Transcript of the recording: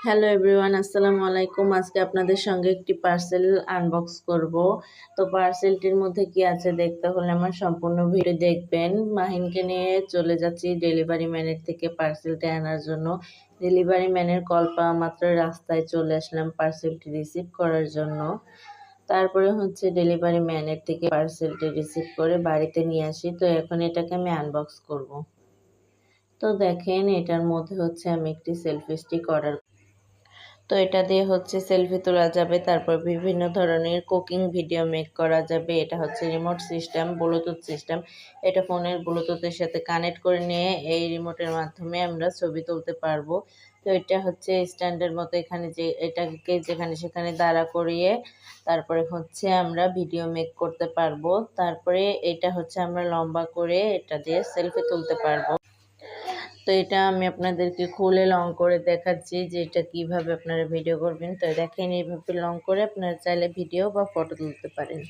Hello everyone, আসসালামু আলাইকুম। আজকে আপনাদের সঙ্গে একটি পার্সেল আনবক্স করব। তো পার্সেলটির মধ্যে কি আছে দেখতে হলে আমার সম্পূর্ণ ভিডিও দেখবেন। মাহিনকে নিয়ে চলে যাচ্ছি ডেলিভারি ম্যানের থেকে পার্সেলটি আনার জন্য। ডেলিভারি ম্যানের কল পাওয়া মাত্র রাস্তায় চলে আসলাম পার্সেলটি রিসিভ করার জন্য। তারপরে ডেলিভারি ম্যানের থেকে পার্সেলটি রিসিভ করে বাড়িতে নিয়ে আসি। তো এখন এটাকে আমি আনবক্স করব। তো দেখেন, এটার মধ্যে আমি একটি সেলফি স্টিক অর্ডার। তো এটা দিয়ে সেলফি তোলা যাবে, তারপর বিভিন্ন ধরনের কুকিং ভিডিও মেক করা যাবে। এটা রিমোট সিস্টেম, ব্লুটুথ সিস্টেম। এটা ফোনের ব্লুটুথের সাথে কানেক্ট করে নিয়ে এই রিমোটের মাধ্যমে আমরা ছবি তুলতে পারবো। তো এটা স্ট্যান্ডের মতো, এখানে যে এটাকে যেখানে সেখানে দাঁড়া করিয়ে তারপরে আমরা ভিডিও মেক করতে পারবো। তারপরে এটা আমরা লম্বা করে এটা দিয়ে সেলফি তুলতে পারবো। তো এটা আমি আপনাদেরকে খুলে লং করে দেখাচ্ছি যে এটা কিভাবে আপনারা ভিডিও করবেন। তো দেখেন, এইভাবে লং করে আপনারা চাইলে ভিডিও বা ফটো তুলতে পারেন।